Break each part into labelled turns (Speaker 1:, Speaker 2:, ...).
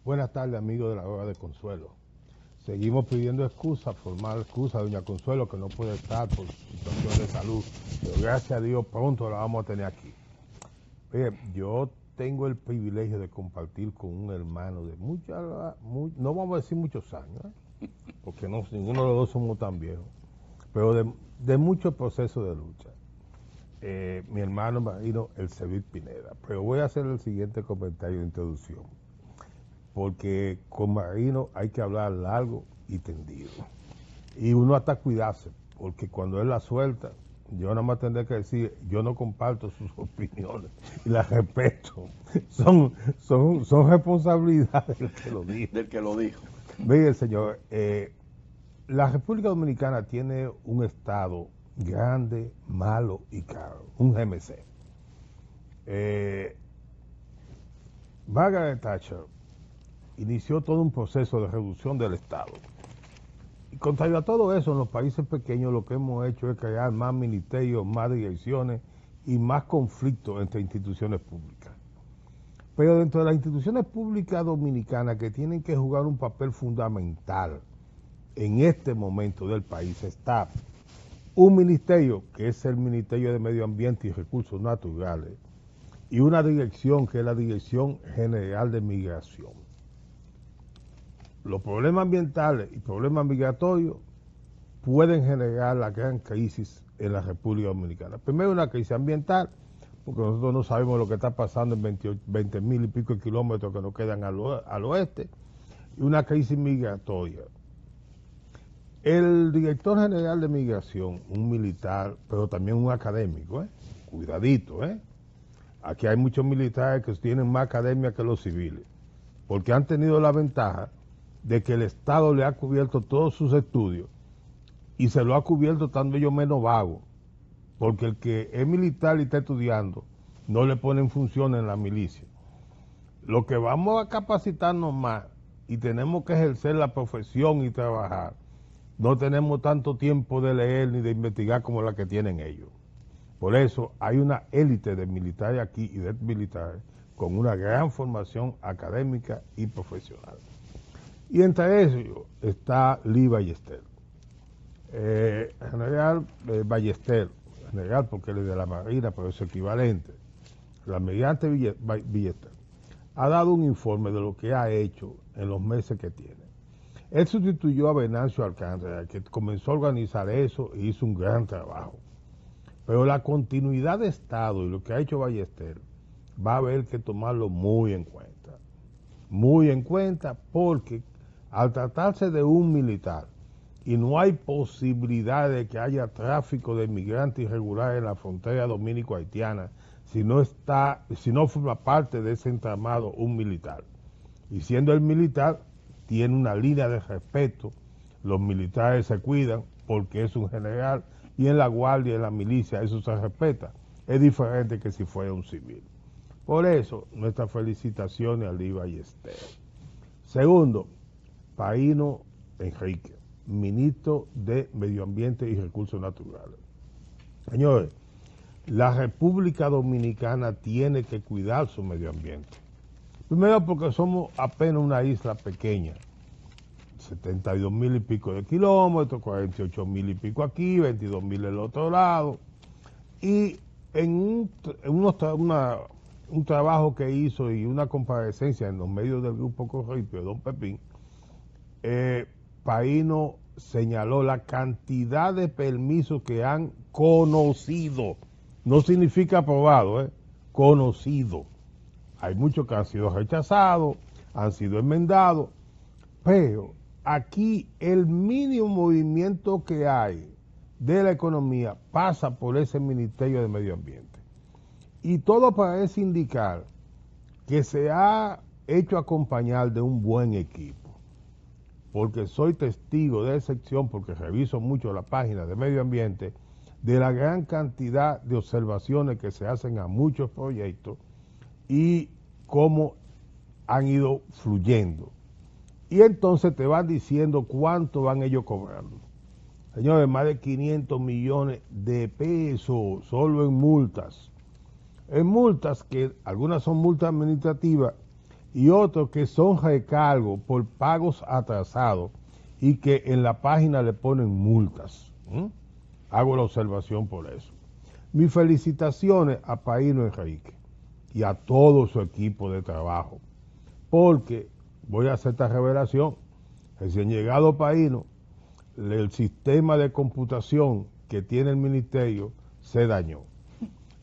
Speaker 1: Buenas tardes, amigos de la Hora de Consuelo. Seguimos pidiendo excusas, formal excusa a doña Consuelo, que no puede estar por situación de salud, pero gracias a Dios pronto la vamos a tener aquí. Oye, yo tengo el privilegio de compartir con un hermano de no vamos a decir muchos años, porque no, ninguno de los dos somos tan viejos, pero de muchos procesos de lucha. Mi hermano marino, el Cevit Pineda. Pero voy a hacer el siguiente comentario de introducción, porque con Marino hay que hablar largo y tendido. Y uno hasta cuidarse, porque cuando él la suelta, yo nada más tendré que decir, yo no comparto sus opiniones y las respeto. Son responsabilidades del que lo dijo.
Speaker 2: Del que lo dijo.
Speaker 1: Mire, señor, la República Dominicana tiene un estado grande, malo y caro, un GMC. Margaret Thatcher inició todo un proceso de reducción del Estado. Y contrario a todo eso, en los países pequeños lo que hemos hecho es crear más ministerios, más direcciones y más conflictos entre instituciones públicas. Pero dentro de las instituciones públicas dominicanas que tienen que jugar un papel fundamental en este momento del país está un ministerio, que es el Ministerio de Medio Ambiente y Recursos Naturales, y una dirección, que es la Dirección General de Migración. Los problemas ambientales y problemas migratorios pueden generar la gran crisis en la República Dominicana. Primero, una crisis ambiental, porque nosotros no sabemos lo que está pasando en 20,000 y pico de kilómetros que nos quedan al oeste, y una crisis migratoria. El director general de migración, un militar, pero también un académico, cuidadito, aquí hay muchos militares que tienen más academia que los civiles, porque han tenido la ventaja de que el Estado le ha cubierto todos sus estudios y se lo ha cubierto estando ellos menos vagos, porque el que es militar y está estudiando no le ponen funciones en la milicia. Lo que vamos a capacitarnos más y tenemos que ejercer la profesión y trabajar, no tenemos tanto tiempo de leer ni de investigar como la que tienen ellos. Por eso hay una élite de militares aquí y de militares con una gran formación académica y profesional. Y entre ellos está Lee Ballester. General Ballester, general porque él es de la Marina, pero es equivalente. El almirante Ballester ha dado un informe de lo que ha hecho en los meses que tiene. Él sustituyó a Venancio Alcántara, que comenzó a organizar eso y hizo un gran trabajo. Pero la continuidad de Estado y lo que ha hecho Ballester va a haber que tomarlo muy en cuenta. Muy en cuenta, porque al tratarse de un militar y no hay posibilidad de que haya tráfico de inmigrantes irregulares en la frontera dominico-haitiana si no forma parte de ese entramado un militar. Y siendo el militar, tiene una línea de respeto, los militares se cuidan porque es un general, y en la guardia, en la milicia, eso se respeta. Es diferente que si fuera un civil. Por eso, nuestras felicitaciones a Lee Ballester. Segundo, Paino Enrique, ministro de Medio Ambiente y Recursos Naturales. Señores, la República Dominicana tiene que cuidar su medio ambiente. Primero porque somos apenas una isla pequeña, 72,000 y pico de kilómetros, 48,000 y pico aquí, 22,000 del otro lado. Y en un trabajo que hizo y una comparecencia en los medios del Grupo Corripio, don Pepín, Paino señaló la cantidad de permisos que han conocido. No significa aprobado, conocido. Hay muchos que han sido rechazados, han sido enmendados, pero aquí el mínimo movimiento que hay de la economía pasa por ese Ministerio de Medio Ambiente. Y todo parece indicar que se ha hecho acompañar de un buen equipo, porque soy testigo de excepción, porque reviso mucho la página de Medio Ambiente, de la gran cantidad de observaciones que se hacen a muchos proyectos y cómo han ido fluyendo. Y entonces te van diciendo cuánto van ellos cobrando. Señores, más de 500 millones de pesos solo en multas. En multas que algunas son multas administrativas y otros que son recargos por pagos atrasados y que en la página le ponen multas. Hago la observación por eso. Mis felicitaciones a Paíno Enrique y a todo su equipo de trabajo, porque voy a hacer esta revelación. Recién llegado Paíno, el sistema de computación que tiene el ministerio se dañó.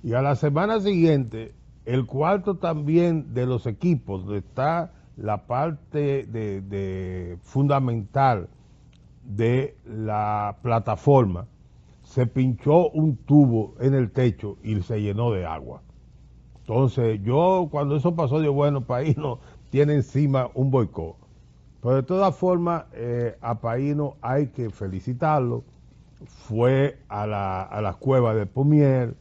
Speaker 1: Y a la semana siguiente, el cuarto también de los equipos, donde está la parte de fundamental de la plataforma, se pinchó un tubo en el techo y se llenó de agua. Entonces yo cuando eso pasó, digo, bueno, Paíno tiene encima un boicot. Pero de todas formas, a Paíno hay que felicitarlo. Fue a la cueva de Pomier,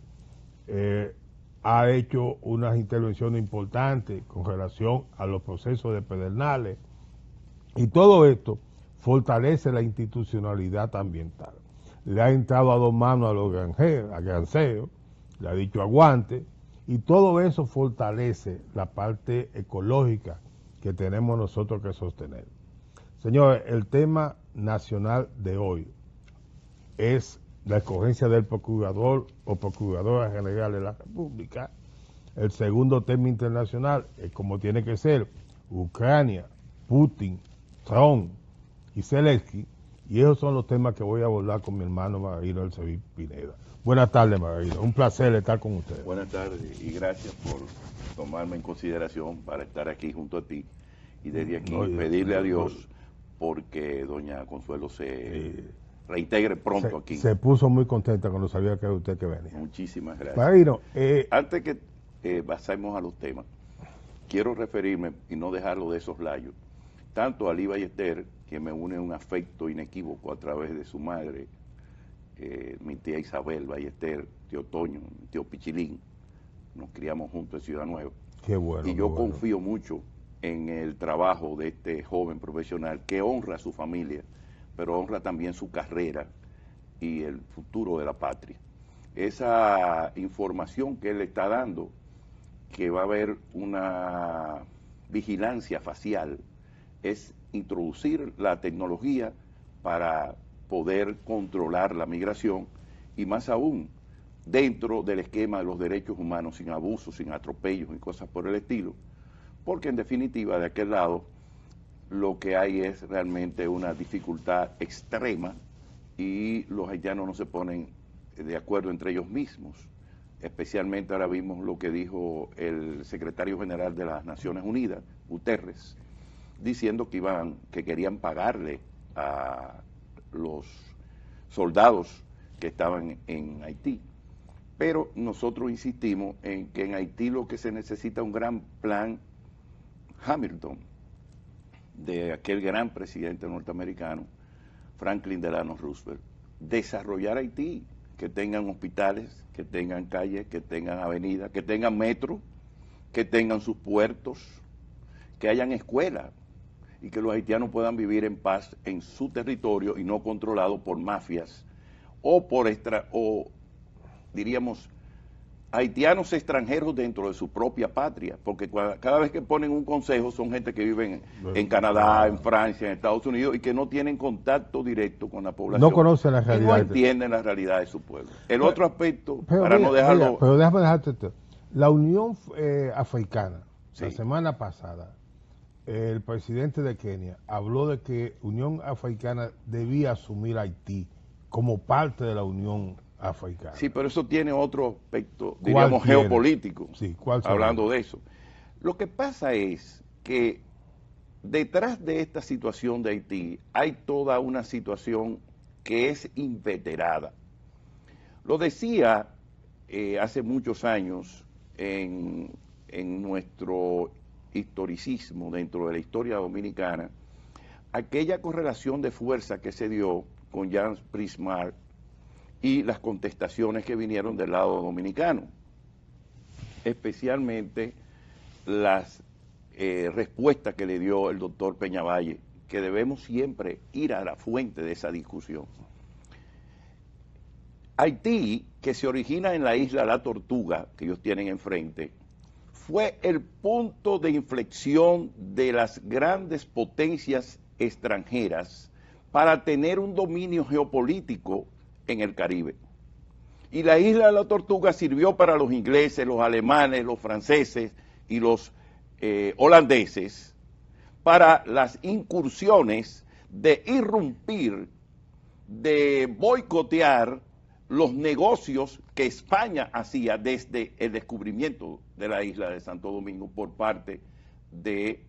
Speaker 1: ha hecho unas intervenciones importantes con relación a los procesos de Pedernales, y todo esto fortalece la institucionalidad ambiental. Le ha entrado a dos manos a los granjeros, le ha dicho aguante, y todo eso fortalece la parte ecológica que tenemos nosotros que sostener. Señores, el tema nacional de hoy es la escogencia del procurador o procuradora general de la República. El segundo tema internacional es como tiene que ser Ucrania, Putin, Trump y Zelensky, y esos son los temas que voy a abordar con mi hermano Margarito Elsevier Pineda. Buenas tardes, Margarito, un placer estar con ustedes.
Speaker 2: Buenas tardes y gracias por tomarme en consideración para estar aquí junto a ti y desde aquí pedirle a Dios porque doña Consuelo se reintegre pronto aquí.
Speaker 1: Se puso muy contenta cuando sabía que era usted que venía.
Speaker 2: Muchísimas gracias.
Speaker 1: Margarito,
Speaker 2: antes que pasemos a los temas, quiero referirme y no dejarlo de soslayos, tanto a Lee Ballester, que me une un afecto inequívoco a través de su madre, mi tía Isabel Ballester, tío Toño, tío Pichilín, nos criamos juntos en Ciudad Nueva.
Speaker 1: Qué bueno.
Speaker 2: Y yo confío mucho en el trabajo de este joven profesional que honra a su familia, pero honra también su carrera y el futuro de la patria. Esa información que él está dando, que va a haber una vigilancia facial, es introducir la tecnología para poder controlar la migración y más aún dentro del esquema de los derechos humanos, sin abusos, sin atropellos y cosas por el estilo, porque en definitiva de aquel lado lo que hay es realmente una dificultad extrema y los haitianos no se ponen de acuerdo entre ellos mismos. Especialmente ahora vimos lo que dijo el secretario general de las Naciones Unidas, Guterres, diciendo que querían pagarle a los soldados que estaban en Haití. Pero nosotros insistimos en que en Haití lo que se necesita es un gran plan Hamilton, de aquel gran presidente norteamericano, Franklin Delano Roosevelt, desarrollar Haití, que tengan hospitales, que tengan calles, que tengan avenidas, que tengan metro, que tengan sus puertos, que hayan escuelas y que los haitianos puedan vivir en paz en su territorio y no controlado por mafias o diríamos haitianos extranjeros dentro de su propia patria, porque cada vez que ponen un consejo son gente que vive en Canadá, en Francia, en Estados Unidos y que no tienen contacto directo con la población.
Speaker 1: No conocen la realidad.
Speaker 2: Y no entienden la realidad de su pueblo. El otro aspecto, para no dejarlo...
Speaker 1: pero déjame dejarte esto. La Unión Africana,
Speaker 2: Sí.
Speaker 1: La semana pasada, el presidente de Kenia habló de que Unión Africana debía asumir Haití como parte de la Unión Africana.
Speaker 2: Sí, pero eso tiene otro aspecto, diríamos, geopolítico,
Speaker 1: sí, ¿cuál
Speaker 2: hablando de eso. Lo que pasa es que detrás de esta situación de Haití hay toda una situación que es inveterada. Lo decía hace muchos años en nuestro historicismo dentro de la historia dominicana, aquella correlación de fuerza que se dio con Jan Prismar y las contestaciones que vinieron del lado dominicano, especialmente las respuestas que le dio el doctor Peñavalle, que debemos siempre ir a la fuente de esa discusión. Haití, que se origina en la isla La Tortuga, que ellos tienen enfrente, fue el punto de inflexión de las grandes potencias extranjeras para tener un dominio geopolítico en el Caribe. Y la isla de la Tortuga sirvió para los ingleses, los alemanes, los franceses y los holandeses para las incursiones de irrumpir, de boicotear los negocios que España hacía desde el descubrimiento de la isla de Santo Domingo por parte de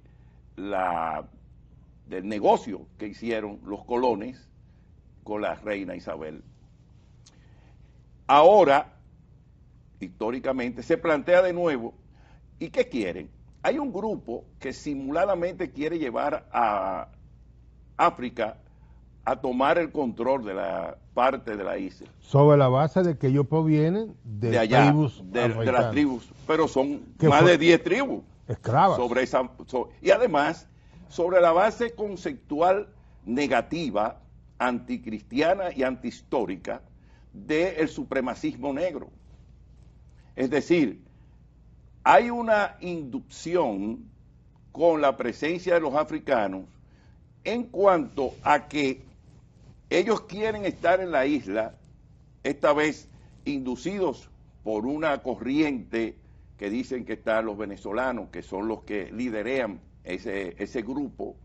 Speaker 2: del negocio que hicieron los colones con la reina Isabel. Ahora, históricamente, se plantea de nuevo, ¿y qué quieren? Hay un grupo que simuladamente quiere llevar a África a tomar el control de la parte de la isla.
Speaker 1: Sobre la base de que ellos provienen de
Speaker 2: allá,
Speaker 1: tribus
Speaker 2: de las tribus, pero son
Speaker 1: ¿Qué
Speaker 2: más
Speaker 1: fue?
Speaker 2: de 10 tribus.
Speaker 1: Esclavas.
Speaker 2: Y además, sobre la base conceptual negativa, anticristiana y antihistórica del supremacismo negro. Es decir, hay una inducción con la presencia de los africanos en cuanto a que ellos quieren estar en la isla, esta vez inducidos por una corriente que dicen que están los venezolanos, que son los que liderean ese grupo,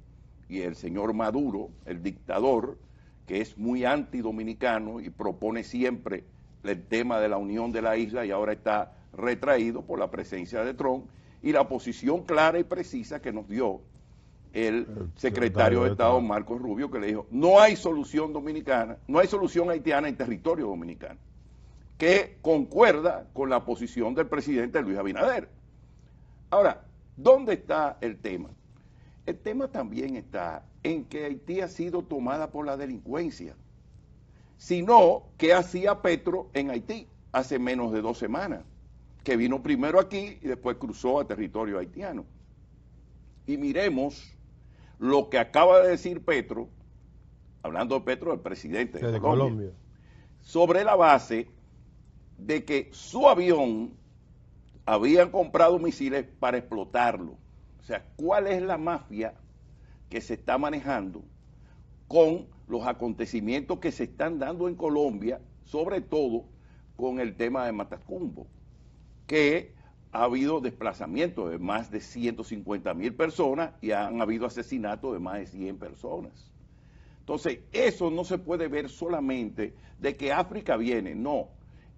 Speaker 2: y el señor Maduro, el dictador, que es muy antidominicano y propone siempre el tema de la unión de la isla, y ahora está retraído por la presencia de Trump y la posición clara y precisa que nos dio el secretario de Estado Marco Rubio, que le dijo, no hay solución dominicana, no hay solución haitiana en territorio dominicano, que concuerda con la posición del presidente Luis Abinader. Ahora, ¿dónde está el tema? El tema también está en que Haití ha sido tomada por la delincuencia, sino que hacía Petro en Haití hace menos de 2 semanas, que vino primero aquí y después cruzó a territorio haitiano. Y miremos lo que acaba de decir Petro, hablando de Petro, el presidente de Colombia, sobre la base de que su avión habían comprado misiles para explotarlo. O sea, ¿cuál es la mafia que se está manejando con los acontecimientos que se están dando en Colombia, sobre todo con el tema de Matacumbo, que ha habido desplazamientos de más de 150.000 personas y han habido asesinatos de más de 100 personas? Entonces, eso no se puede ver solamente de que África viene, no.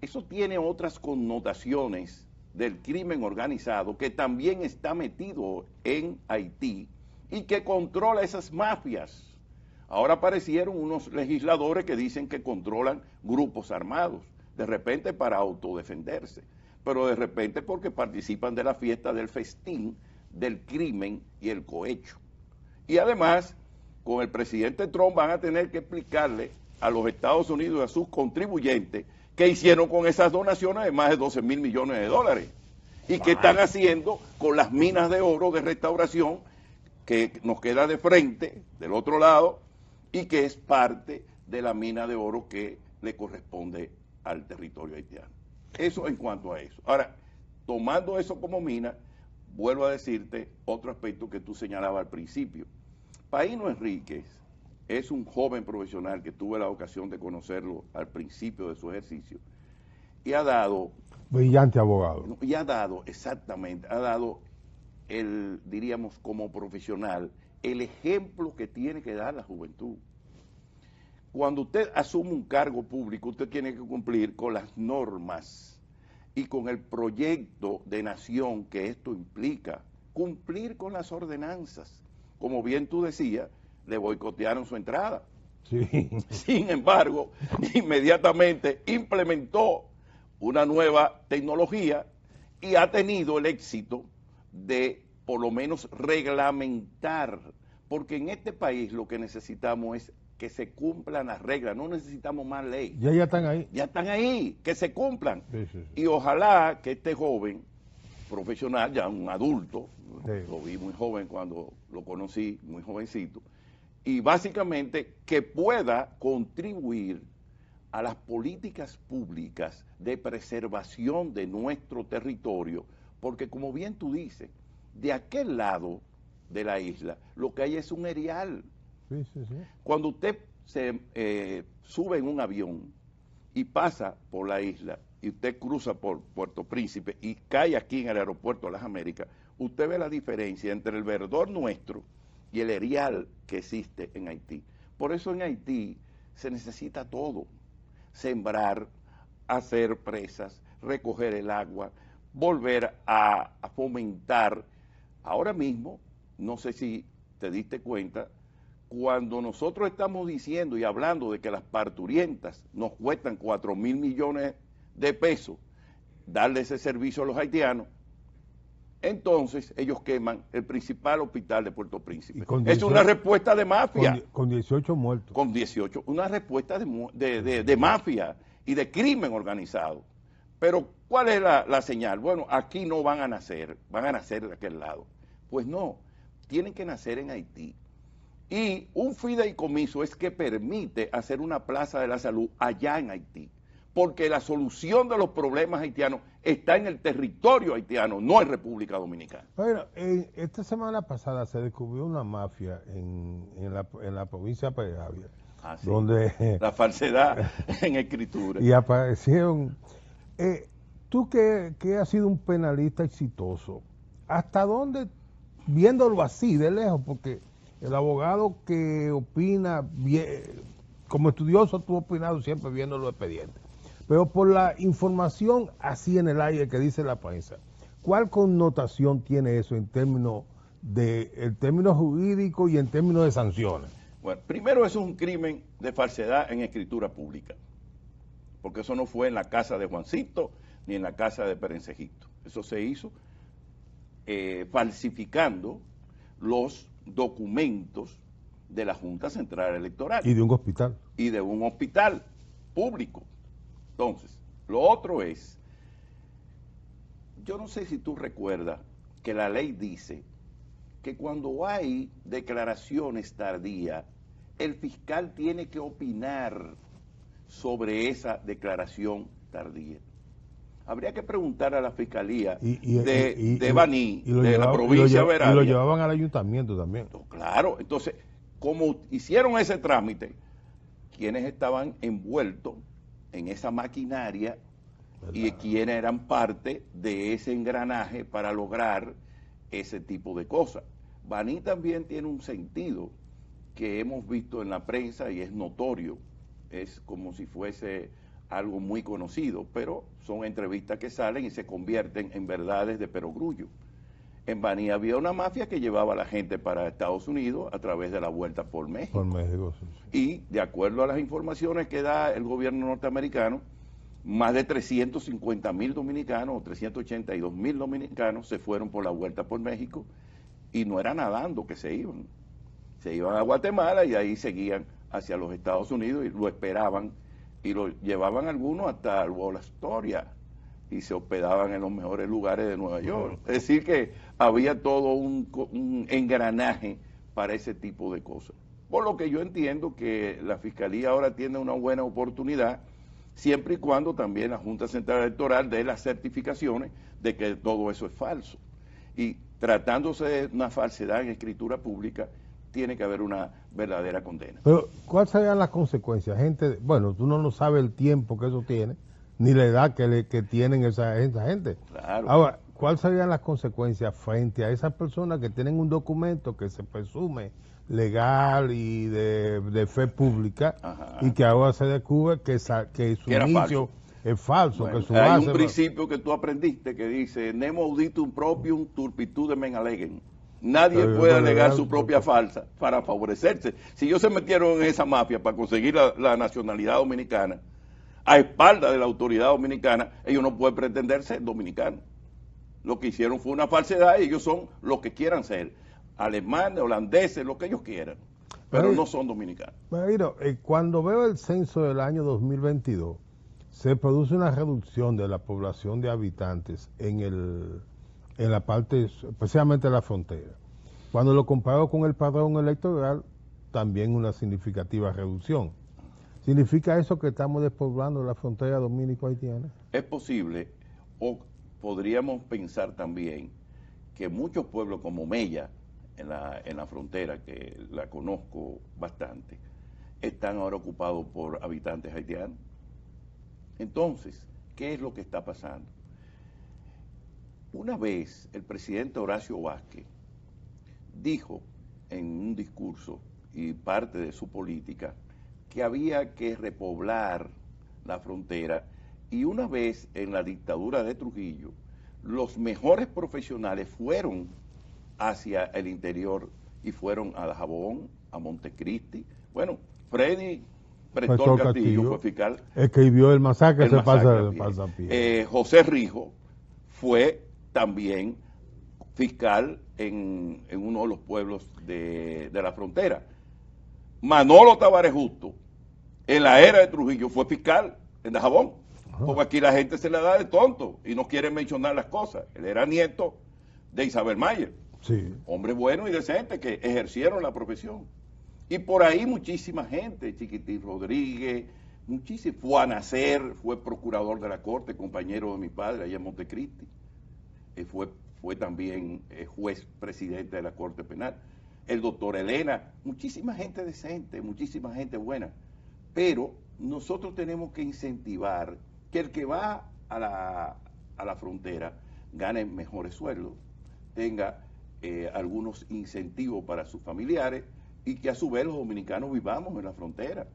Speaker 2: Eso tiene otras connotaciones del crimen organizado que también está metido en Haití y que controla esas mafias. Ahora aparecieron unos legisladores que dicen que controlan grupos armados, de repente para autodefenderse, pero de repente porque participan de la fiesta del festín, del crimen y el cohecho. Y además, con el presidente Trump van a tener que explicarle a los Estados Unidos y a sus contribuyentes qué hicieron con esas donaciones de más de 12.000 millones de dólares y qué están haciendo con las minas de oro de Restauración que nos queda de frente, del otro lado, y que es parte de la mina de oro que le corresponde al territorio haitiano. Eso en cuanto a eso. Ahora, tomando eso como mina, vuelvo a decirte otro aspecto que tú señalabas al principio. Paíno Enríquez es un joven profesional que tuve la ocasión de conocerlo al principio de su ejercicio y ha dado...
Speaker 1: Brillante abogado.
Speaker 2: Y ha dado, exactamente, ha dado diríamos como profesional, el ejemplo que tiene que dar la juventud. Cuando usted asume un cargo público, usted tiene que cumplir con las normas y con el proyecto de nación que esto implica, cumplir con las ordenanzas. Como bien tú decías, le boicotearon su entrada.
Speaker 1: Sí.
Speaker 2: Sin embargo, inmediatamente implementó una nueva tecnología y ha tenido el éxito de por lo menos reglamentar, porque en este país lo que necesitamos es que se cumplan las reglas, no necesitamos más ley.
Speaker 1: Ya están ahí.
Speaker 2: Ya están ahí, que se cumplan.
Speaker 1: Sí.
Speaker 2: Y ojalá que este joven profesional, ya un adulto, lo vi muy joven cuando lo conocí, muy jovencito, y básicamente que pueda contribuir a las políticas públicas de preservación de nuestro territorio, porque como bien tú dices, de aquel lado de la isla lo que hay es un erial.
Speaker 1: Sí, sí, sí.
Speaker 2: Cuando usted se sube en un avión y pasa por la isla y usted cruza por Puerto Príncipe y cae aquí en el aeropuerto de las Américas, usted ve la diferencia entre el verdor nuestro y el erial que existe en Haití. Por eso en Haití se necesita todo: sembrar, hacer presas, recoger el agua, volver a fomentar. Ahora mismo, no sé si te diste cuenta, cuando nosotros estamos diciendo y hablando de que las parturientas nos cuestan 4.000 millones de pesos, darle ese servicio a los haitianos, entonces ellos queman el principal hospital de Puerto Príncipe. Es una respuesta de mafia.
Speaker 1: Con 18 muertos.
Speaker 2: Con 18, una respuesta de mafia y de crimen organizado. Pero, ¿cuál es la señal? Bueno, aquí no van a nacer de aquel lado. Pues no, tienen que nacer en Haití. Y un fideicomiso es que permite hacer una plaza de la salud allá en Haití, porque la solución de los problemas haitianos está en el territorio haitiano, no en República Dominicana.
Speaker 1: Bueno, esta semana pasada se descubrió una mafia en la provincia de Peravia,
Speaker 2: Sí.
Speaker 1: donde
Speaker 2: la falsedad en escritura.
Speaker 1: Y aparecieron. Tú que has sido un penalista exitoso, ¿hasta dónde, viéndolo así de lejos, porque el abogado que opina, como estudioso tú has opinado siempre viendo los expedientes, pero por la información así en el aire que dice la prensa, ¿cuál connotación tiene eso en términos jurídico y en términos de sanciones?
Speaker 2: Bueno, primero eso es un crimen de falsedad en escritura pública, porque eso no fue en la casa de Juancito ni en la casa de Perencejito. Eso se hizo falsificando los documentos de la Junta Central Electoral.
Speaker 1: Y de un hospital.
Speaker 2: Y de un hospital público. Entonces, lo otro es, yo no sé si tú recuerdas que la ley dice que cuando hay declaraciones tardías, el fiscal tiene que opinar sobre esa declaración tardía. Habría que preguntar a la fiscalía de Baní, de la provincia de Peravia.
Speaker 1: Y lo llevaban al ayuntamiento también.
Speaker 2: Claro, entonces, como hicieron ese trámite, quienes estaban envueltos en esa maquinaria y quienes eran parte de ese engranaje para lograr ese tipo de cosas. Baní también tiene un sentido que hemos visto en la prensa y es notorio, es como si fuese algo muy conocido, pero son entrevistas que salen y se convierten en verdades de perogrullo. En Baní había una mafia que llevaba a la gente para Estados Unidos a través de la vuelta por México.
Speaker 1: Por México, sí.
Speaker 2: Y de acuerdo a las informaciones que da el gobierno norteamericano, más de 350.000 dominicanos o 382.000 dominicanos se fueron por la vuelta por México y no era nadando que se iban. Se iban a Guatemala y ahí seguían hacia los Estados Unidos y lo esperaban y lo llevaban algunos hasta Nueva Astoria y se hospedaban en los mejores lugares de Nueva York. Es decir que había todo un engranaje para ese tipo de cosas. Por lo que yo entiendo que la Fiscalía ahora tiene una buena oportunidad, siempre y cuando también la Junta Central Electoral dé las certificaciones de que todo eso es falso. Y tratándose de una falsedad en escritura pública, tiene que haber una verdadera condena.
Speaker 1: Pero, ¿cuáles serían las consecuencias? Gente, bueno, tú no sabes el tiempo que eso tiene, ni la edad que tienen esa gente.
Speaker 2: Claro.
Speaker 1: Ahora, ¿cuáles serían las consecuencias frente a esas personas que tienen un documento que se presume legal y de fe pública,
Speaker 2: Ajá,
Speaker 1: y que ahora se descubre que su inicio es falso?
Speaker 2: Bueno,
Speaker 1: que su
Speaker 2: hay
Speaker 1: base
Speaker 2: un principio que tú aprendiste que dice nemo auditum proprium turpitudem allegem. Nadie puede alegar su propia falsa para favorecerse. Si ellos se metieron en esa mafia para conseguir la nacionalidad dominicana, a espaldas de la autoridad dominicana, ellos no pueden pretender ser dominicanos. Lo que hicieron fue una falsedad y ellos son lo que quieran ser. Alemanes, holandeses, lo que ellos quieran. Pero no son dominicanos.
Speaker 1: Pero, cuando veo el censo del año 2022, se produce una reducción de la población de habitantes en la parte, especialmente en la frontera. Cuando lo comparo con el padrón electoral, también una significativa reducción. ¿Significa eso que estamos despoblando la frontera dominico-haitiana?
Speaker 2: Es posible, o podríamos pensar también que muchos pueblos como Mella, en la frontera, que la conozco bastante, están ahora ocupados por habitantes haitianos. Entonces, ¿qué es lo que está pasando? Una vez el presidente Horacio Vázquez dijo en un discurso y parte de su política que había que repoblar la frontera, y una vez en la dictadura de Trujillo, los mejores profesionales fueron hacia el interior y fueron a Dajabón, a Montecristi. Bueno, Freddy Prestor Castillo fue fiscal.
Speaker 1: Escribió el masacre,
Speaker 2: El
Speaker 1: se
Speaker 2: masacre
Speaker 1: pasa a pie.
Speaker 2: José Rijo fue también fiscal en uno de los pueblos de la frontera. Manolo Tavares Justo, en la era de Trujillo, fue fiscal en Dajabón, porque aquí la gente se le da de tonto y no quiere mencionar las cosas. Él era nieto de Isabel Mayer,
Speaker 1: sí,
Speaker 2: hombre bueno y decente que ejercieron la profesión. Y por ahí muchísima gente, Chiquitín Rodríguez, muchísimo. Juan Acer fue procurador de la corte, compañero de mi padre allá en Montecristi. Fue también juez presidente de la Corte Penal. El doctor Elena, muchísima gente decente, muchísima gente buena. Pero nosotros tenemos que incentivar que el que va a la frontera gane mejores sueldos, tenga algunos incentivos para sus familiares y que a su vez los dominicanos vivamos en la frontera.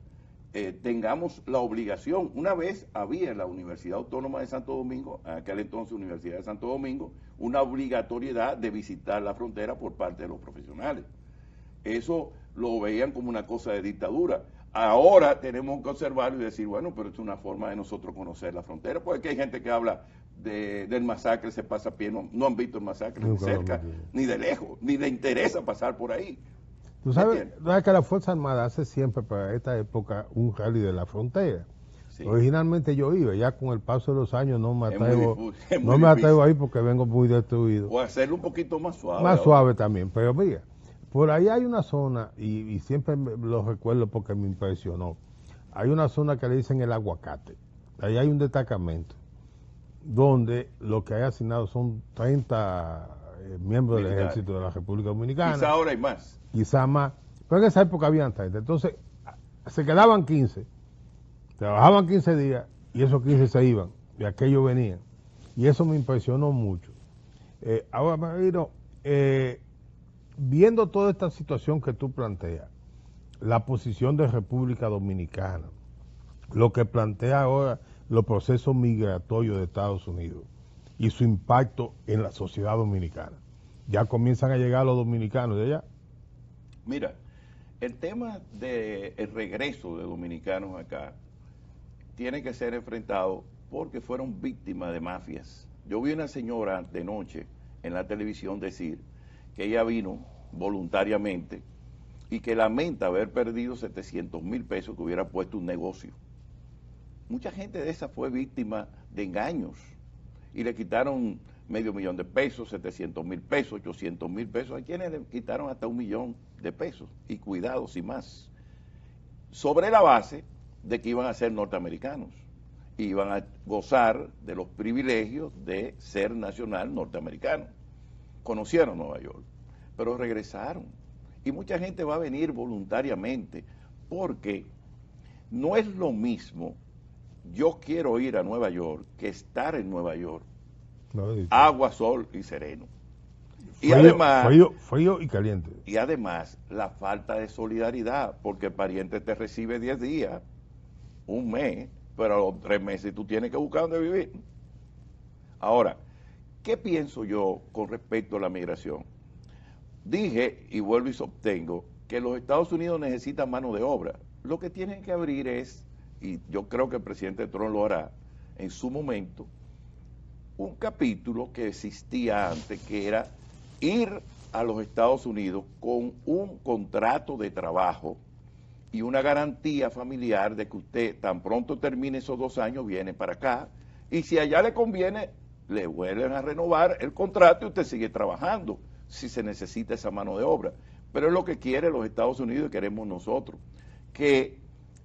Speaker 2: Tengamos la obligación. Una vez había en la Universidad Autónoma de Santo Domingo, en aquel entonces Universidad de Santo Domingo, una obligatoriedad de visitar la frontera por parte de los profesionales. Eso lo veían como una cosa de dictadura. Ahora tenemos que observarlo y decir, bueno, pero es una forma de nosotros conocer la frontera, porque hay gente que habla del masacre, se pasa a pie, no han visto el masacre ni cerca, ni de lejos, ni le interesa pasar por ahí.
Speaker 1: Tú sabes que la Fuerza Armada hace siempre para esta época un rally de la frontera. Sí. Originalmente yo iba, ya con el paso de los años no me atrevo ahí porque vengo muy destruido.
Speaker 2: O hacerlo un poquito más suave.
Speaker 1: Más suave también, pero mira, por ahí hay una zona, y siempre lo recuerdo porque me impresionó, hay una zona que le dicen el Aguacate. Ahí hay un destacamento donde lo que hay asignado son 30 miembros del ejército de la República Dominicana.
Speaker 2: Quizá ahora hay más.
Speaker 1: Quizá más, pero en esa época habían 30. Entonces, se quedaban 15, trabajaban 15 días y esos 15 se iban, y aquellos venían. Y eso me impresionó mucho. Ahora, Marino, viendo toda esta situación que tú planteas, la posición de República Dominicana, lo que plantea ahora los procesos migratorios de Estados Unidos y su impacto en la sociedad dominicana, ya comienzan a llegar los dominicanos de allá.
Speaker 2: Mira, el tema del regreso de dominicanos acá tiene que ser enfrentado porque fueron víctimas de mafias. Yo vi una señora de noche en la televisión decir que ella vino voluntariamente y que lamenta haber perdido 700,000 pesos que hubiera puesto un negocio. Mucha gente de esa fue víctima de engaños y le quitaron $500,000 de pesos, 700,000 pesos, 800,000 pesos. Hay quienes le quitaron hasta $1,000,000 de pesos y cuidados y más, sobre la base de que iban a ser norteamericanos, iban a gozar de los privilegios de ser nacional norteamericano. Conocieron Nueva York, pero regresaron. Y mucha gente va a venir voluntariamente, porque no es lo mismo yo quiero ir a Nueva York que estar en Nueva York. Agua, sol y sereno. Y
Speaker 1: frío,
Speaker 2: además,
Speaker 1: frío y caliente.
Speaker 2: Y además, la falta de solidaridad, porque el pariente te recibe 10 días, un mes, pero a los 3 meses tú tienes que buscar dónde vivir. Ahora, ¿qué pienso yo con respecto a la migración? Dije, y vuelvo y sostengo, que los Estados Unidos necesitan mano de obra. Lo que tienen que abrir es, y yo creo que el presidente Trump lo hará en su momento, un capítulo que existía antes, que era ir a los Estados Unidos con un contrato de trabajo y una garantía familiar de que usted tan pronto termine esos 2 años viene para acá, y si allá le conviene le vuelven a renovar el contrato y usted sigue trabajando si se necesita esa mano de obra. Pero es lo que quieren los Estados Unidos y queremos nosotros, que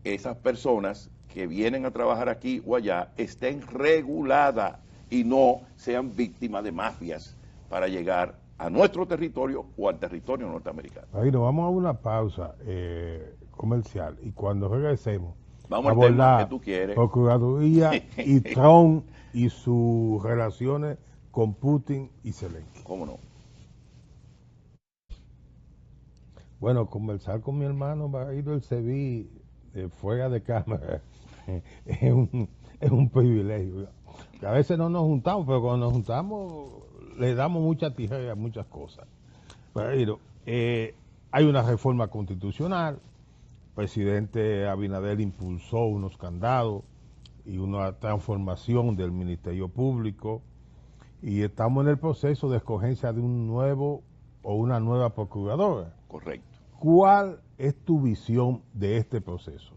Speaker 2: esas personas que vienen a trabajar aquí o allá estén reguladas y no sean víctimas de mafias para llegar a nuestro territorio o al territorio norteamericano.
Speaker 1: Ahí nos vamos a una pausa comercial y cuando regresemos
Speaker 2: Vamos al tema que
Speaker 1: abordar
Speaker 2: tú quieres.
Speaker 1: Procuraduría y Trump y sus relaciones con Putin y Zelensky.
Speaker 2: ¿Cómo no?
Speaker 1: Bueno, conversar con mi hermano Baído El Seví fuera de cámara es un privilegio. Que a veces no nos juntamos, pero cuando nos juntamos le damos mucha tijera a muchas cosas. Baído, hay una reforma constitucional, el presidente Abinader impulsó unos candados y una transformación del Ministerio Público y estamos en el proceso de escogencia de un nuevo o una nueva procuradora.
Speaker 2: Correcto.
Speaker 1: ¿Cuál es tu visión de este proceso?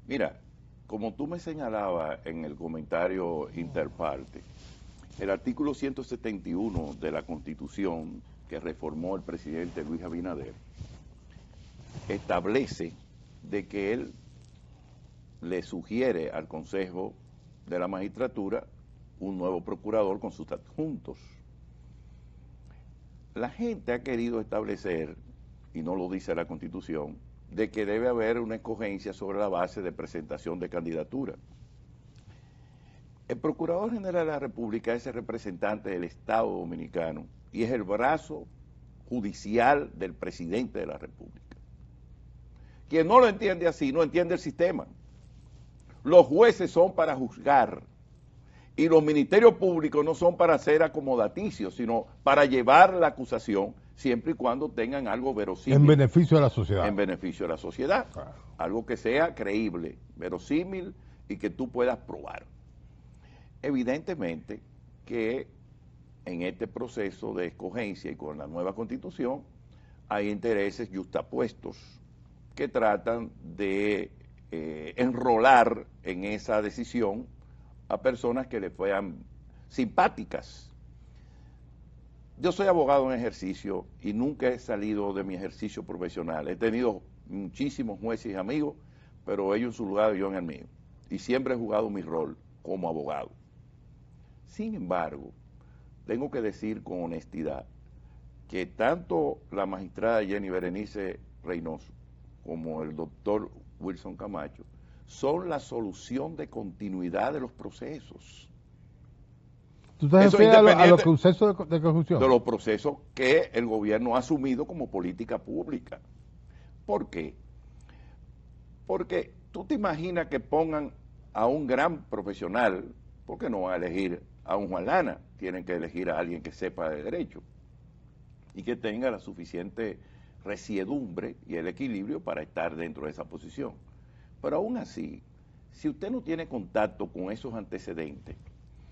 Speaker 2: Mira, como tú me señalabas en el comentario interparte, el artículo 171 de la Constitución que reformó el presidente Luis Abinader establece de que él le sugiere al Consejo de la Magistratura un nuevo procurador con sus adjuntos. La gente ha querido establecer, y no lo dice la Constitución, de que debe haber una escogencia sobre la base de presentación de candidatura. El Procurador General de la República es el representante del Estado Dominicano y es el brazo judicial del presidente de la República. Quien no lo entiende así, no entiende el sistema. Los jueces son para juzgar y los ministerios públicos no son para ser acomodaticios, sino para llevar la acusación siempre y cuando tengan algo verosímil.
Speaker 1: En beneficio de la sociedad.
Speaker 2: En beneficio de la sociedad.
Speaker 1: Claro.
Speaker 2: Algo que sea creíble, verosímil y que tú puedas probar. Evidentemente que en este proceso de escogencia y con la nueva Constitución hay intereses yuxtapuestos que tratan de enrolar en esa decisión a personas que le fueran simpáticas. Yo soy abogado en ejercicio y nunca he salido de mi ejercicio profesional. He tenido muchísimos jueces y amigos, pero ellos en su lugar y yo en el mío. Y siempre he jugado mi rol como abogado. Sin embargo, tengo que decir con honestidad que tanto la magistrada Jenny Berenice Reynoso como el doctor Wilson Camacho son la solución de continuidad de los procesos.
Speaker 1: ¿Tú te refieres a los procesos de corrupción?
Speaker 2: De los procesos que el gobierno ha asumido como política pública. ¿Por qué? Porque tú te imaginas que pongan a un gran profesional, porque no van a elegir a un Juan Lana, tienen que elegir a alguien que sepa de derecho y que tenga la suficiente resiedumbre y el equilibrio para estar dentro de esa posición. Pero aún así, si usted no tiene contacto con esos antecedentes,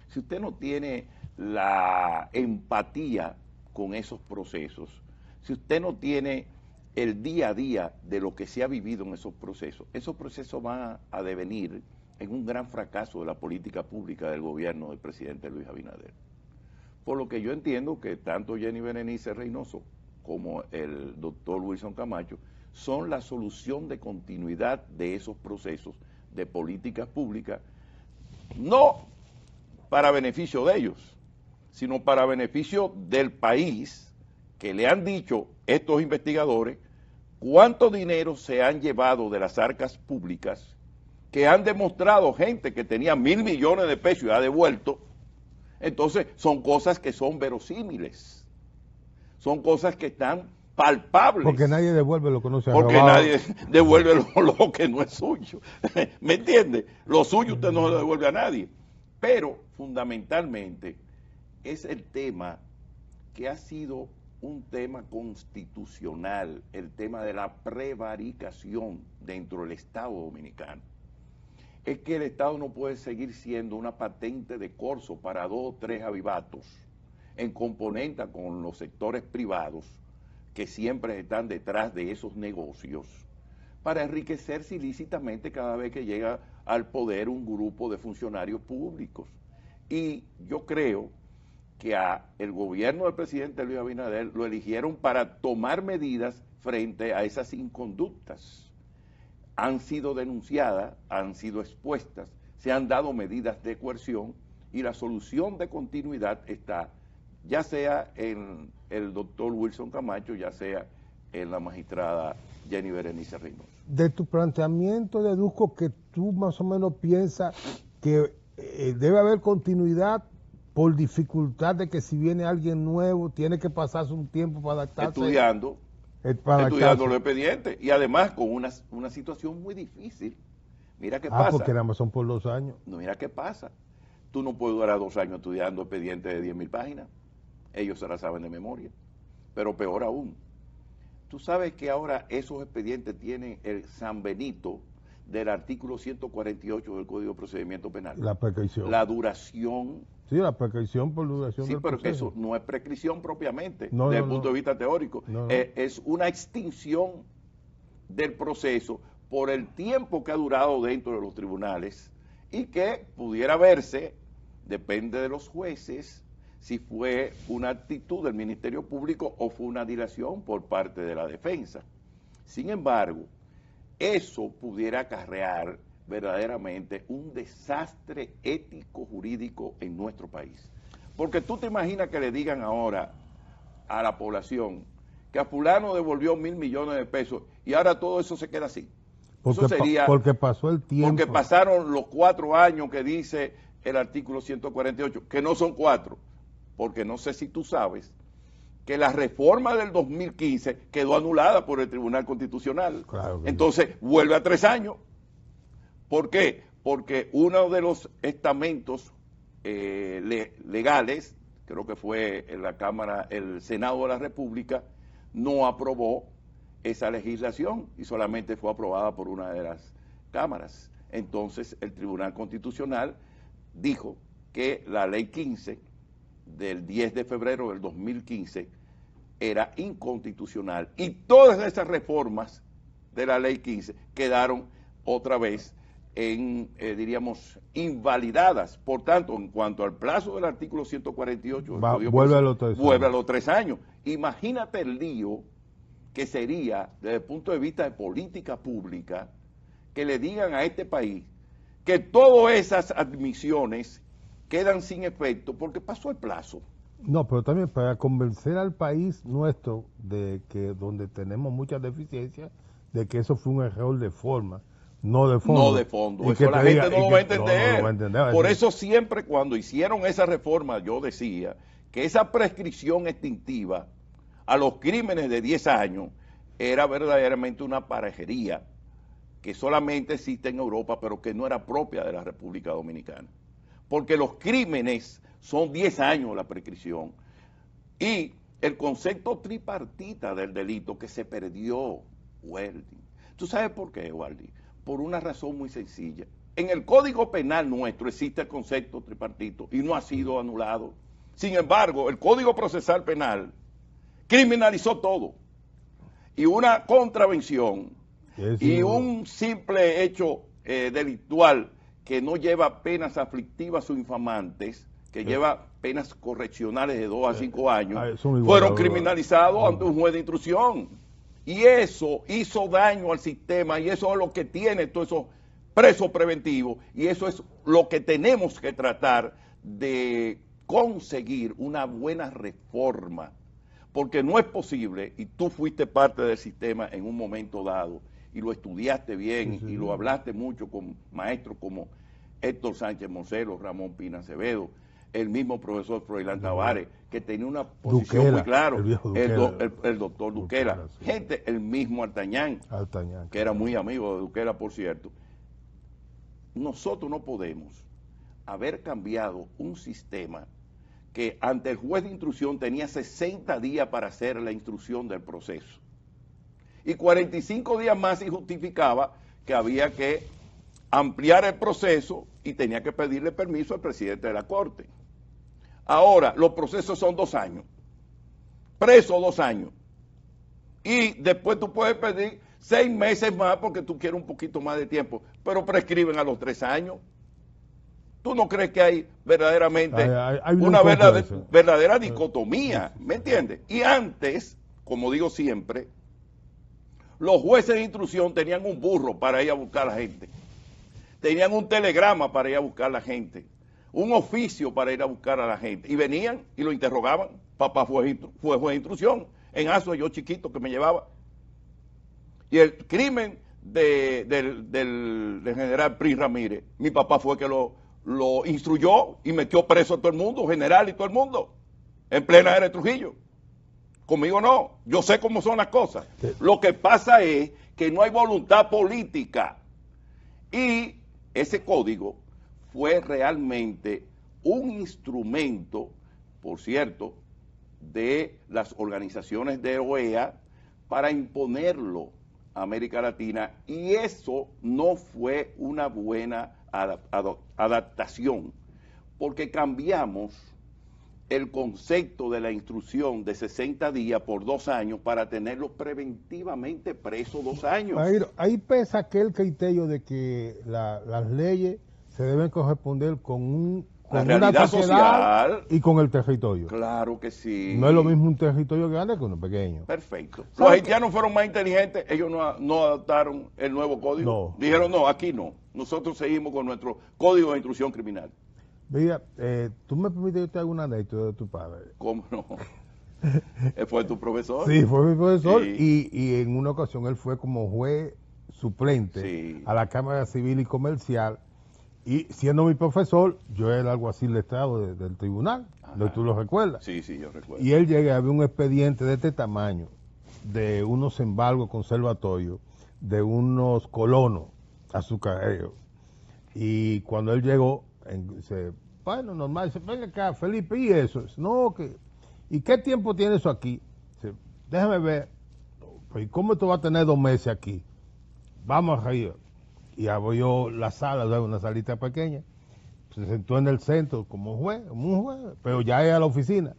Speaker 2: si usted no tiene la empatía con esos procesos, si usted no tiene el día a día de lo que se ha vivido en esos procesos van a devenir en un gran fracaso de la política pública del gobierno del presidente Luis Abinader. Por lo que yo entiendo que tanto Jenny Berenice Reynoso como el doctor Wilson Camacho son la solución de continuidad de esos procesos de políticas públicas, no para beneficio de ellos, sino para beneficio del país, que le han dicho estos investigadores cuánto dinero se han llevado de las arcas públicas, que han demostrado gente que tenía 1.000 millones de pesos y ha devuelto. Entonces son cosas que son verosímiles, son cosas que están palpables.
Speaker 1: Porque nadie devuelve lo que no se ha
Speaker 2: Porque
Speaker 1: robado.
Speaker 2: nadie devuelve lo que no es suyo. ¿Me entiende? Lo suyo usted no lo devuelve a nadie. Pero fundamentalmente es el tema que ha sido un tema constitucional, el tema de la prevaricación dentro del Estado Dominicano. Es que el Estado no puede seguir siendo una patente de corso para 2 o 3 avivatos en componente con los sectores privados que siempre están detrás de esos negocios para enriquecerse ilícitamente cada vez que llega al poder un grupo de funcionarios públicos. Y yo creo que el gobierno del presidente Luis Abinader lo eligieron para tomar medidas frente a esas inconductas. Han sido denunciadas, han sido expuestas, se han dado medidas de coerción y la solución de continuidad está ya sea en el doctor Wilson Camacho, ya sea en la magistrada Jenny Berenice Reynoso.
Speaker 1: De tu planteamiento deduzco que tú más o menos piensas que debe haber continuidad por dificultad de que si viene alguien nuevo tiene que pasarse un tiempo para adaptarse.
Speaker 2: Estudiando los expedientes y además con una situación muy difícil. Mira qué pasa.
Speaker 1: Porque nada más son por 2 años.
Speaker 2: No, mira qué pasa. Tú no puedes durar 2 años estudiando expedientes de 10.000 páginas. Ellos se la saben de memoria. Pero peor aún, tú sabes que ahora esos expedientes tienen el San Benito del artículo 148 del Código de Procedimiento Penal.
Speaker 1: La prescripción.
Speaker 2: La duración.
Speaker 1: Sí, la prescripción por duración
Speaker 2: del proceso. Sí, pero eso no es prescripción propiamente, desde el punto de vista teórico. Es una extinción del proceso por el tiempo que ha durado dentro de los tribunales y que pudiera verse, depende de los jueces, si fue una actitud del Ministerio Público o fue una dilación por parte de la defensa. Sin embargo, eso pudiera acarrear verdaderamente un desastre ético-jurídico en nuestro país. Porque tú te imaginas que le digan ahora a la población que a fulano devolvió 1.000 millones de pesos y ahora todo eso se queda así.
Speaker 1: Porque,
Speaker 2: eso sería,
Speaker 1: porque pasó el tiempo.
Speaker 2: Porque pasaron los 4 años que dice el artículo 148, que no son 4, porque no sé si tú sabes que la reforma del 2015 quedó anulada por el Tribunal Constitucional.
Speaker 1: Claro.
Speaker 2: Entonces vuelve a 3 años. ¿Por qué? Porque uno de los estamentos legales, creo que fue en la Cámara, el Senado de la República, no aprobó esa legislación y solamente fue aprobada por una de las cámaras. Entonces el Tribunal Constitucional dijo que la Ley 15 del 10 de febrero del 2015 era inconstitucional y todas esas reformas de la Ley 15 quedaron otra vez diríamos, invalidadas. Por tanto, en cuanto al plazo del artículo 148,
Speaker 1: vuelve a
Speaker 2: los 3 años. Imagínate el lío que sería, desde el punto de vista de política pública, que le digan a este país que todas esas admisiones quedan sin efecto porque pasó el plazo.
Speaker 1: No, pero también para convencer al país nuestro de que donde tenemos muchas deficiencias, de que eso fue un error de forma. No de fondo.
Speaker 2: No de fondo. Eso la gente no lo va a entender. No lo va a entender. Por eso siempre cuando hicieron esa reforma yo decía que esa prescripción extintiva a los crímenes de 10 años era verdaderamente una parejería que solamente existe en Europa pero que no era propia de la República Dominicana. Porque los crímenes son 10 años la prescripción y el concepto tripartita del delito que se perdió, Waldy. ¿Tú sabes por qué, Waldy? Por una razón muy sencilla. En el Código Penal nuestro existe el concepto tripartito y no ha sido anulado. Sin embargo, el Código Procesal Penal criminalizó todo. Y una contravención y un simple hecho delictual que no lleva penas aflictivas o infamantes, que lleva penas correccionales de 2 a 5 años, fueron criminalizados ante un juez de instrucción. Y eso hizo daño al sistema y eso es lo que tiene todos esos presos preventivos y eso es lo que tenemos que tratar de conseguir una buena reforma, porque no es posible, y tú fuiste parte del sistema en un momento dado y lo estudiaste bien y lo hablaste mucho con maestros como Héctor Sánchez Moncelo, Ramón Pina Acevedo, el mismo profesor Froilán Tavares, que tenía una posición muy clara, el doctor Duquela, gente, el mismo Artañán, que era muy amigo de Duquela, por cierto. Nosotros no podemos haber cambiado un sistema que ante el juez de instrucción tenía 60 días para hacer la instrucción del proceso y 45 días más y justificaba que había que ampliar el proceso y tenía que pedirle permiso al presidente de la Corte. Ahora, los procesos son 2 años, preso 2 años, y después tú puedes pedir 6 meses más porque tú quieres un poquito más de tiempo, pero prescriben a los 3 años. ¿Tú no crees que hay verdaderamente una verdadera dicotomía? ¿Me entiendes? Y antes, como digo siempre, los jueces de instrucción tenían un burro para ir a buscar a la gente. Tenían un telegrama para ir a buscar a la gente. un oficio para ir a buscar a la gente. Y venían y lo interrogaban. Papá fue juez de instrucción. En Azua, yo chiquito que me llevaba. Y el crimen del general Pris Ramírez, mi papá fue que lo instruyó y metió preso a todo el mundo, general y todo el mundo, en plena era de Trujillo. Conmigo no, yo sé cómo son las cosas. Sí. Lo que pasa es que no hay voluntad política. Y ese código fue realmente un instrumento, por cierto, de las organizaciones de OEA para imponerlo a América Latina, y eso no fue una buena adaptación, porque cambiamos el concepto de la instrucción de 60 días por 2 años para tenerlos preventivamente presos 2 años.
Speaker 1: Ahí pesa aquel criterio de que las leyes se deben corresponder con
Speaker 2: la realidad social
Speaker 1: y con el territorio.
Speaker 2: Claro que sí.
Speaker 1: No es lo mismo un territorio grande que uno pequeño.
Speaker 2: Perfecto. Los haitianos fueron más inteligentes, ellos no adaptaron el nuevo código.
Speaker 1: No.
Speaker 2: Dijeron, no, aquí no. Nosotros seguimos con nuestro código de instrucción criminal.
Speaker 1: Mira, ¿tú me permites que te haga una anécdota de tu padre?
Speaker 2: ¿Cómo no? ¿Él fue tu profesor?
Speaker 1: Sí, fue mi profesor,
Speaker 2: Sí.
Speaker 1: y en una ocasión él fue como juez suplente
Speaker 2: Sí.
Speaker 1: a la Cámara Civil y Comercial, y siendo mi profesor, yo era alguacil de Estado del tribunal, ¿tú lo recuerdas?
Speaker 2: Sí, sí, yo recuerdo.
Speaker 1: Y él llega, había un expediente de este tamaño, de unos embargos conservatorios, de unos colonos azucareros, y cuando él llegó, dice, bueno, normal, dice, venga acá, Felipe, ¿y eso? Dice, no, ¿y qué tiempo tiene eso aquí? Dice, déjame ver, pues, ¿cómo esto va a tener 2 meses aquí? Vamos arriba. Y abrió la sala, una salita pequeña, se sentó en el centro como un juez, pero ya es a la oficina.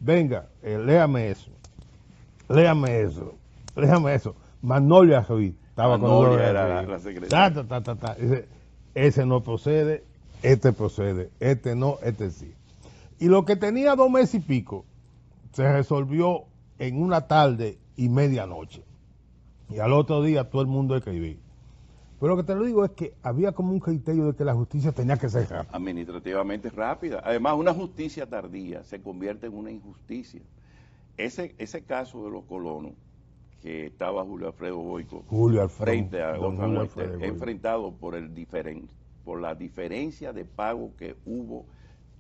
Speaker 1: Venga, léame eso. Magnolia Ruiz, estaba con nosotros.
Speaker 2: Era la secretaria.
Speaker 1: Dice, ese no procede, este procede, este no, este sí. Y lo que tenía 2 meses y pico, se resolvió en una tarde y medianoche. Y al otro día todo el mundo escribía. Pero lo que te lo digo es que había como un criterio de que la justicia tenía que ser rápida.
Speaker 2: Administrativamente rápida. Además, una justicia tardía se convierte en una injusticia. Ese caso de los colonos, que estaba Julio Alfredo Boyco frente a Gonzalo Huerta, enfrentado por la diferencia de pago que hubo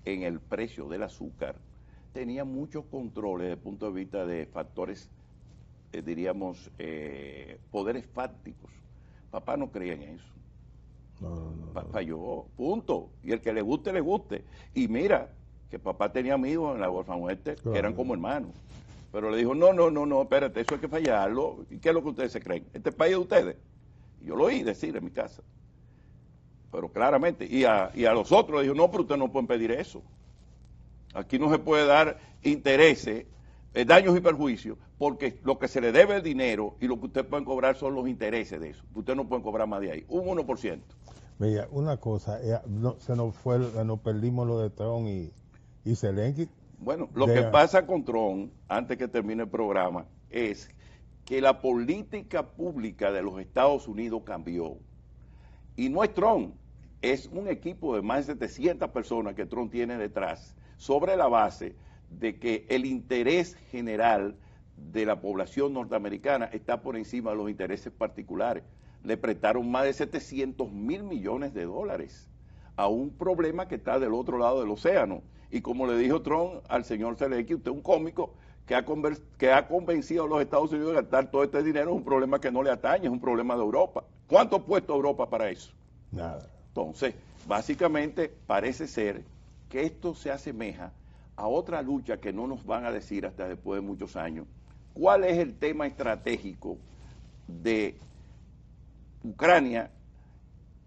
Speaker 2: en el precio del azúcar, tenía muchos controles desde el punto de vista de factores, diríamos, poderes fácticos. Papá no creía en eso. No. Falló, punto. Y el que le guste, le guste. Y mira, que papá tenía amigos en la Orfanoeste que eran como hermanos. Pero le dijo, no, espérate, eso hay que fallarlo. ¿Y qué es lo que ustedes se creen? ¿Este país es de ustedes? Y yo lo oí decir en mi casa. Pero claramente. Y a los otros le dijo, no, pero ustedes no pueden pedir eso. Aquí no se puede dar intereses, daños y perjuicios, porque lo que se le debe es dinero y lo que ustedes pueden cobrar son los intereses de eso. Ustedes no pueden cobrar más de ahí, un 1%.
Speaker 1: Mira, una cosa, nos perdimos lo de Trump y Zelensky.
Speaker 2: Bueno, lo que pasa con Trump, antes que termine el programa, es que la política pública de los Estados Unidos cambió. Y no es Trump, es un equipo de más de 700 personas que Trump tiene detrás, sobre la base de que el interés general de la población norteamericana está por encima de los intereses particulares. Le prestaron más de 700.000 millones de dólares a un problema que está del otro lado del océano. Y como le dijo Trump al señor Zelensky, usted es un cómico que ha convencido a los Estados Unidos de gastar todo este dinero, es un problema que no le atañe, es un problema de Europa. ¿Cuánto ha puesto Europa para eso?
Speaker 1: Nada.
Speaker 2: Entonces, básicamente parece ser que esto se asemeja a otra lucha que no nos van a decir hasta después de muchos años. ¿Cuál es el tema estratégico de Ucrania,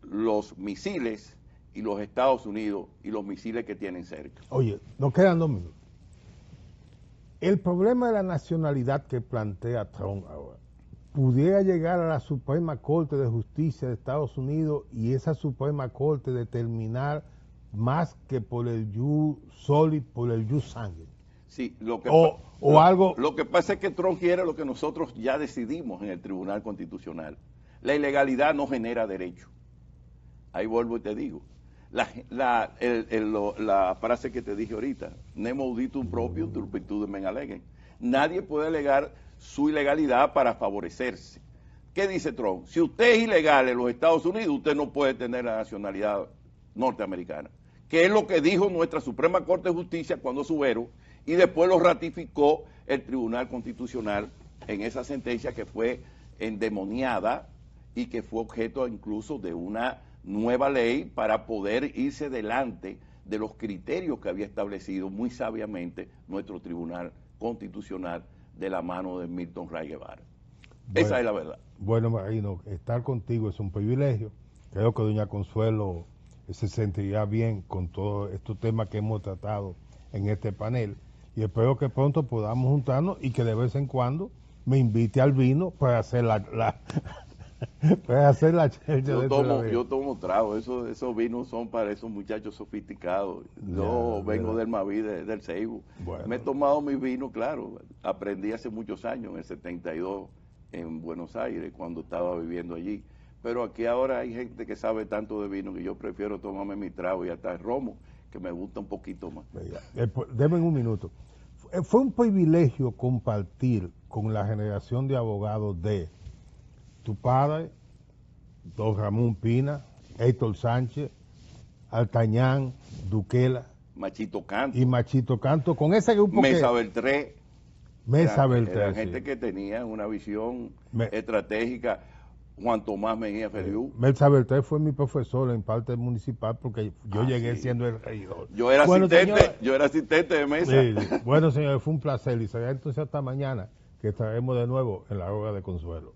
Speaker 2: los misiles y los Estados Unidos y los misiles que tienen cerca?
Speaker 1: Oye, nos quedan 2 minutos. El problema de la nacionalidad que plantea Trump ahora pudiera llegar a la Suprema Corte de Justicia de Estados Unidos y esa Suprema Corte determinar más que por el jus soli, por el jus sanguinis.
Speaker 2: Sí, lo que pasa es que Trump quiere lo que nosotros ya decidimos en el Tribunal Constitucional. La ilegalidad no genera derecho. Ahí vuelvo y te digo. La frase que te dije ahorita, nemo auditum proprium turpitude men allegem. Nadie puede alegar su ilegalidad para favorecerse. ¿Qué dice Trump? Si usted es ilegal en los Estados Unidos, usted no puede tener la nacionalidad norteamericana, que es lo que dijo nuestra Suprema Corte de Justicia cuando subieron, y después lo ratificó el Tribunal Constitucional en esa sentencia que fue endemoniada y que fue objeto incluso de una nueva ley para poder irse delante de los criterios que había establecido muy sabiamente nuestro Tribunal Constitucional de la mano de Milton Ray Guevara.
Speaker 1: Bueno,
Speaker 2: esa es la verdad.
Speaker 1: Bueno, Marino, estar contigo es un privilegio. Creo que doña Consuelo se sentiría bien con todos estos temas que hemos tratado en este panel, y espero que pronto podamos juntarnos y que de vez en cuando me invite al vino para hacer para hacer la chelcha.
Speaker 2: Yo tomo trago, esos vinos son para esos muchachos sofisticados. Yo vengo del Maví, del Seibo. Bueno. Me he tomado mis vinos, claro. Aprendí hace muchos años, en el 72, en Buenos Aires, cuando estaba viviendo allí. Pero aquí ahora hay gente que sabe tanto de vino que yo prefiero tomarme mi trago y hasta el romo, que me gusta un poquito más.
Speaker 1: Deme un minuto. Fue un privilegio compartir con la generación de abogados de tu padre, don Ramón Pina, Héctor Sánchez, Altañán, Duquela,
Speaker 2: Machito Canto.
Speaker 1: Y Machito Canto, con ese grupo
Speaker 2: Mesa Beltré.
Speaker 1: Mesa Beltré.
Speaker 2: Era gente que tenía una visión estratégica. Juan Tomás Mejía Feliú.
Speaker 1: Mesa Beltré fue mi profesor en parte municipal porque yo llegué siendo el regidor.
Speaker 2: Yo era asistente de Mesa.
Speaker 1: Sí. Bueno, señores, fue un placer y será entonces hasta mañana que estaremos de nuevo en la hora de Consuelo.